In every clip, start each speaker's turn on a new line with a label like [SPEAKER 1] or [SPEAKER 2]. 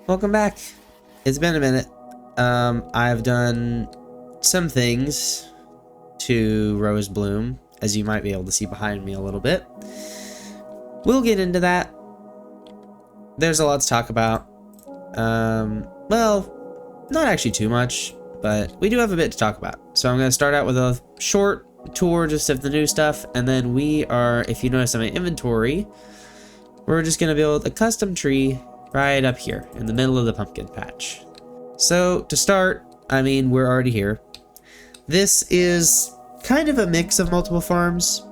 [SPEAKER 1] Welcome back. It's been a minute. I've done some things to Rosebloom, as you might be able to see behind me a little bit. We'll get into that. There's a lot to talk about. Well, not actually too much, but we do have a bit to talk about. So I'm going to start out with a short tour just of the new stuff, and then we are, if you notice on my inventory, we're just going to build a custom tree right up here in the middle of the pumpkin patch. So to start, I mean, we're already here. This is kind of a mix of multiple farms,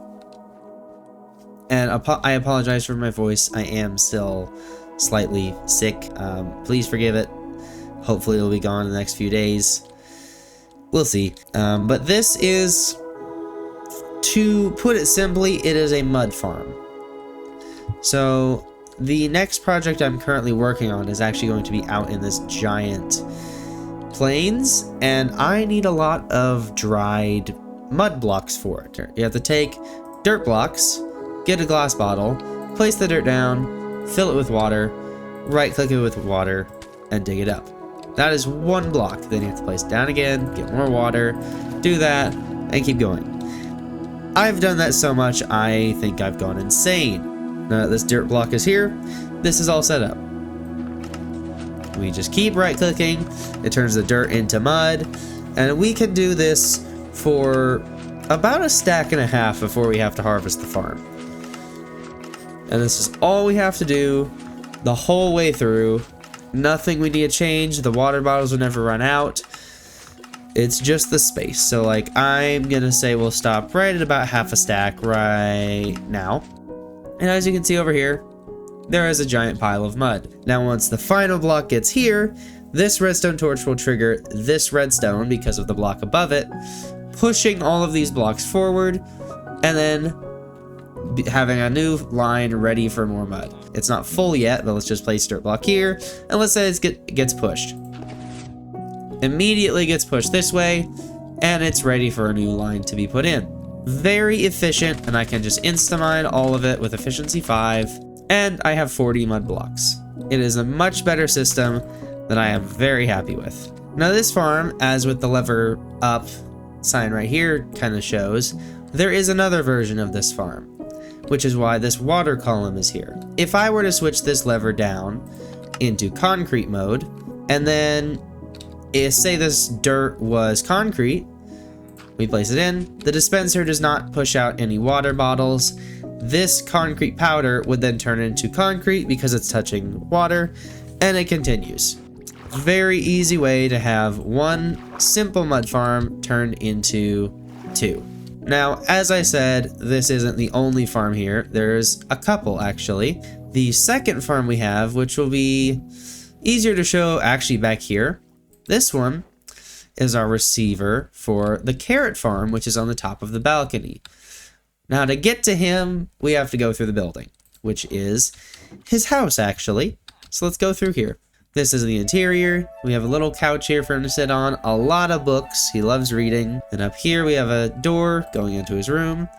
[SPEAKER 1] and I apologize for my voice. I am still slightly sick. Please forgive it. Hopefully it'll be gone in the next few days. We'll see. But this is, to put it simply, it is a mud farm. So the next project I'm currently working on is actually going to be out in this giant plains, and I need a lot of dried mud blocks for it. You have to take dirt blocks, get a glass bottle, place the dirt down, fill it with water, right click it with water, and dig it up. That is one block. Then you have to place it down again, get more water, do that, and keep going. I've done that so much I think I've gone insane. Now that this dirt block is here, this is all set up. We just keep right clicking, it turns the dirt into mud, and we can do this for about a stack and a half before we have to harvest the farm. And this is all we have to do the whole way through. Nothing we need to change, the water bottles will never run out. It's just the space. So like, I'm gonna say we'll stop right at about half a stack right now. And as you can see over here, there is a giant pile of mud. Now once the final block gets here, this redstone torch will trigger this redstone because of the block above it, pushing all of these blocks forward, and then having a new line ready for more mud. It's not full yet, but let's just place dirt block here, and let's say it gets pushed. Immediately gets pushed this way, and it's ready for a new line to be put in. Very efficient, and I can just insta-mine all of it with efficiency 5, and I have 40 mud blocks. It is a much better system that I am very happy with. Now this farm, as with the lever up sign right here kind of shows, there is another version of this farm, which is why this water column is here. If I were to switch this lever down into concrete mode, and then say this dirt was concrete, we place it in, the dispenser does not push out any water bottles. This concrete powder would then turn into concrete because it's touching water, and it continues. Very easy way to have one simple mud farm turned into two. Now, as I said, this isn't the only farm here. There's a couple, actually. The second farm we have, which will be easier to show actually back here, this one is our receiver for the carrot farm, which is on the top of the balcony. Now, to get to him, we have to go through the building, which is his house, actually. So let's go through here. This is the interior. We have a little couch here for him to sit on, a lot of books. He loves reading. And up here we have a door going into his room.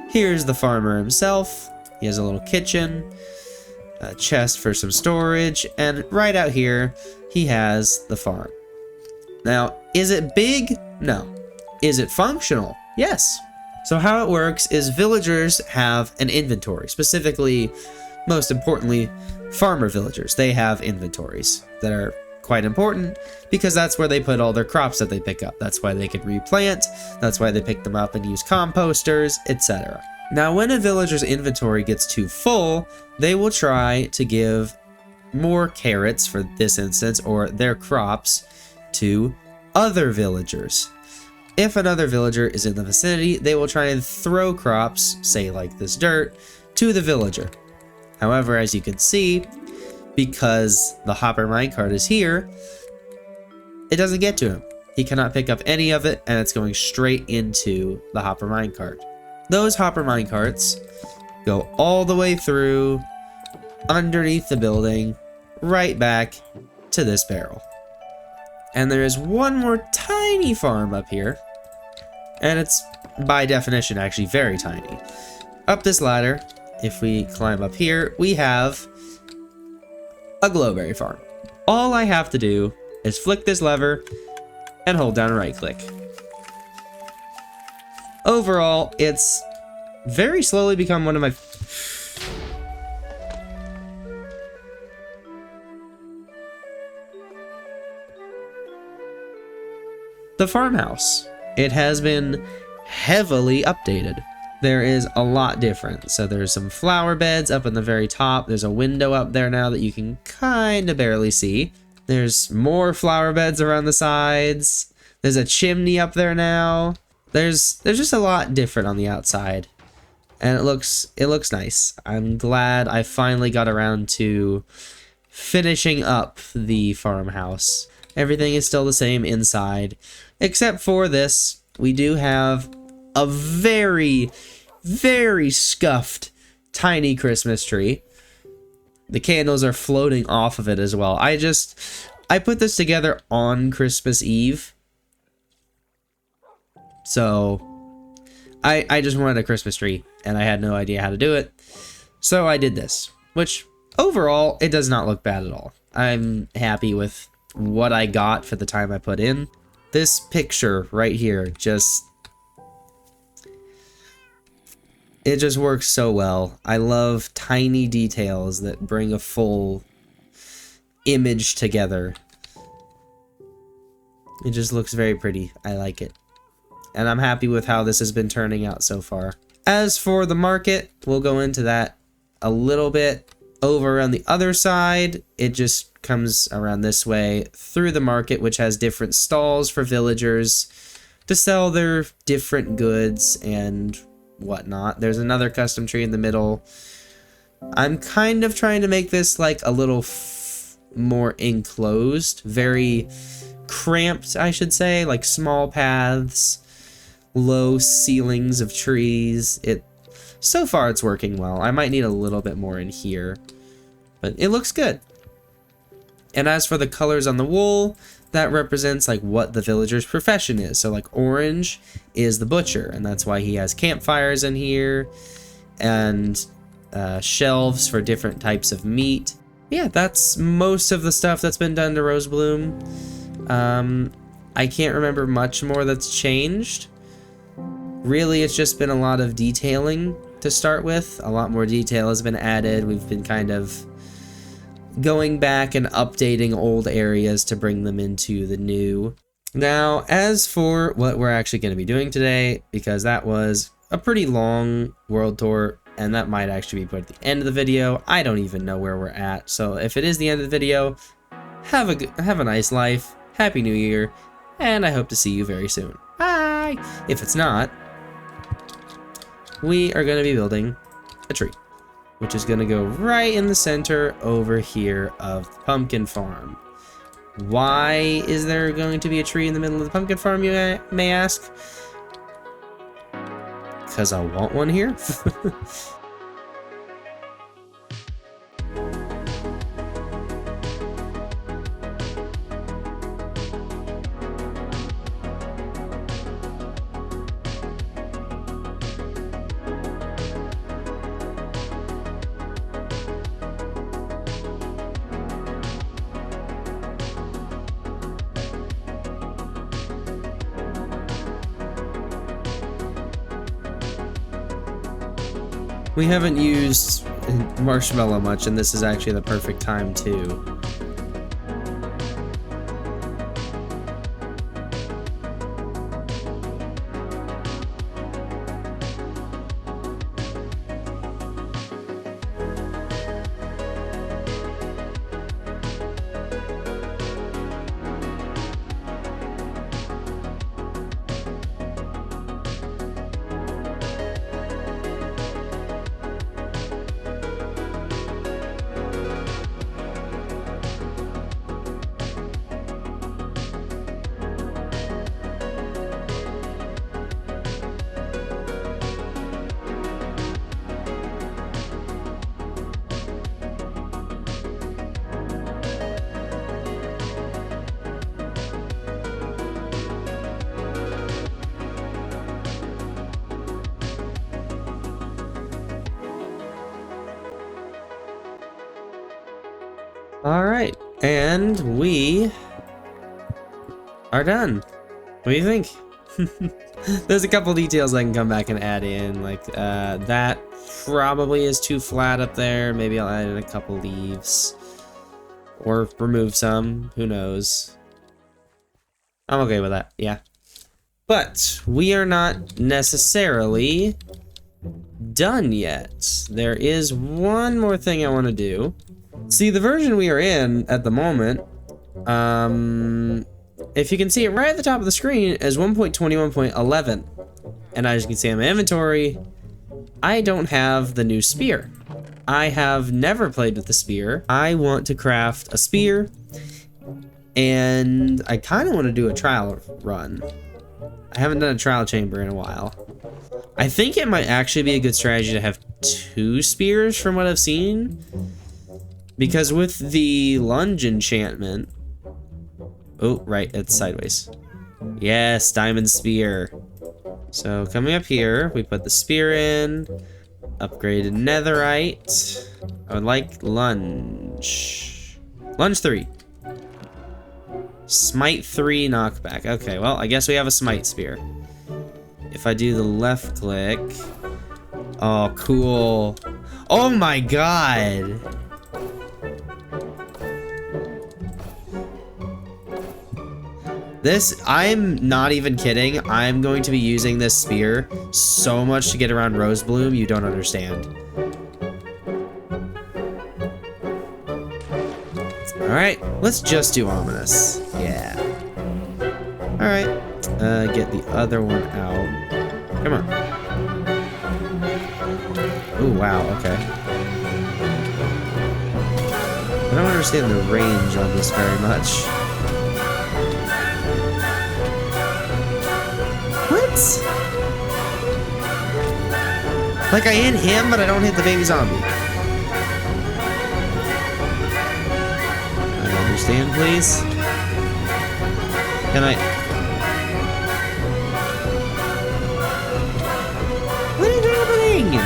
[SPEAKER 1] Here's the farmer himself. He has a little kitchen, a chest for some storage, and right out here, he has the farm. Now, is it big? No. Is it functional? Yes. So how it works is villagers have an inventory, specifically, most importantly, farmer villagers. They have inventories that are quite important because that's where they put all their crops that they pick up. That's why they can replant, that's why they pick them up and use composters, etc. Now, when a villager's inventory gets too full, they will try to give more carrots, for this instance, or their crops, to other villagers. If another villager is in the vicinity, they will try and throw crops, say like this dirt, to the villager. However, as you can see, because the hopper minecart is here, it doesn't get to him. He cannot pick up any of it, and it's going straight into the hopper minecart. Those hopper minecarts go all the way through, underneath the building, right back to this barrel. And there is one more tiny farm up here, and it's by definition actually very tiny. up this ladder, if we climb up here, we have a glowberry farm. All I have to do is flick this lever and hold down right click. Overall, it's very slowly become one of my... The farmhouse. It has been heavily updated. There is a lot different. So there's some flower beds up in the very top. There's a window up there now that you can kind of barely see. There's more flower beds around the sides. There's a chimney up there now. There's just a lot different on the outside. And it looks nice. I'm glad I finally got around to finishing up the farmhouse. Everything is still the same inside, except for this. We do have a very, very scuffed tiny Christmas tree. The candles are floating off of it as well. I put this together on Christmas Eve. So I just wanted a Christmas tree and I had no idea how to do it. So I did this, which overall, it does not look bad at all. I'm happy with what I got for the time I put in. This picture right here it just works so well. I love tiny details that bring a full image together. It just looks very pretty. I like it. And I'm happy with how this has been turning out so far. As for the market, we'll go into that a little bit. Over on the other side, it just comes around this way through the market, which has different stalls for villagers to sell their different goods and whatnot. There's another custom tree in the middle. I'm kind of trying to make this like a little more enclosed, very cramped, I should say, like small paths, low ceilings of trees. So far it's working well. I might need a little bit more in here, but it looks good. And as for the colors on the wool, that represents like what the villager's profession is. So like orange is the butcher, and that's why he has campfires in here and shelves for different types of meat. Yeah, that's most of the stuff that's been done to Rosebloom. I can't remember much more that's changed. Really, it's just been a lot of detailing to start with. A lot more detail has been added. We've been kind of going back and updating old areas to bring them into the new. Now, as for what we're actually going to be doing today, because that was a pretty long world tour, and that might actually be put at the end of the video. I don't even know where we're at. So if it is the end of the video, have a nice life, Happy New Year, and I hope to see you very soon. Bye! If it's not, we are going to be building a tree, which is going to go right in the center over here of the pumpkin farm. Why is there going to be a tree in the middle of the pumpkin farm, you may ask? Because I want one here. We haven't used marshmallow much, and this is actually the perfect time too. All right, and we are done. What do you think? There's a couple details I can come back and add in, like that probably is too flat up there. Maybe I'll add in a couple leaves or remove some, who knows. I'm okay with that, yeah. But we are not necessarily done yet. There is one more thing I want to do. See, the version we are in at the moment, if you can see it right at the top of the screen, is 1.21.11. And as you can see in my inventory, I don't have the new spear. I have never played with the spear. I want to craft a spear, and I kind of want to do a trial run. I haven't done a trial chamber in a while. I think it might actually be a good strategy to have 2 spears from what I've seen. Because with the lunge enchantment... Oh, right, it's sideways. Yes, diamond spear. So coming up here, we put the spear in. Upgraded netherite. I would like lunge. Lunge 3. Smite 3 knockback. Okay, well, I guess we have a smite spear. If I do the left click... Oh, cool. Oh my god! This, I'm not even kidding. I'm going to be using this spear so much to get around Rosebloom, you don't understand. Alright, let's just do ominous. Yeah. Alright. Get the other one out. Come on. Oh, wow, okay. I don't understand the range on this very much. What? Like I hit him, but I don't hit the baby zombie. I understand, please. Can I... What is happening?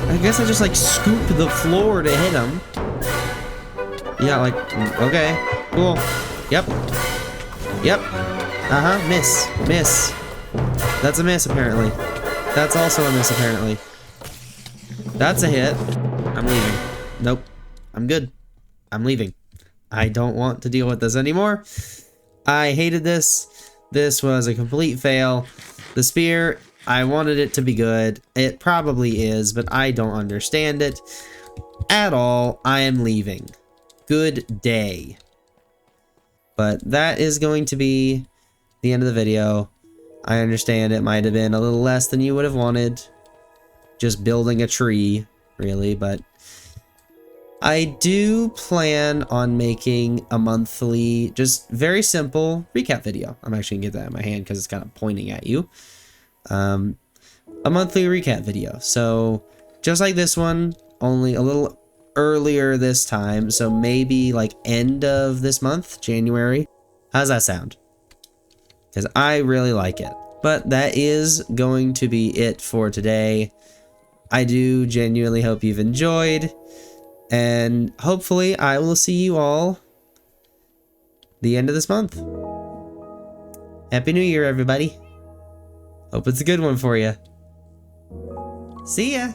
[SPEAKER 1] I guess I just like scoop the floor to hit him. Yeah, like, okay, cool. Yep. Yep. Uh-huh, miss. Miss. That's a miss, apparently. That's also a miss, apparently. That's a hit. I'm leaving. Nope. I'm good. I'm leaving. I don't want to deal with this anymore. I hated this. This was a complete fail. The spear, I wanted it to be good. It probably is, but I don't understand it at all. I am leaving. Good day. But that is going to be the end of the video. I understand it might have been a little less than you would have wanted. Just building a tree, really, but I do plan on making a monthly, just very simple recap video. I'm actually gonna get that in my hand because it's kind of pointing at you. A monthly recap video. So just like this one, only a little earlier this time, so maybe like end of this month, January. How's that sound? Because I really like it. But that is going to be it for today. I do genuinely hope you've enjoyed, and hopefully I will see you all the end of this month. Happy New Year, everybody. Hope it's a good one for you. See ya.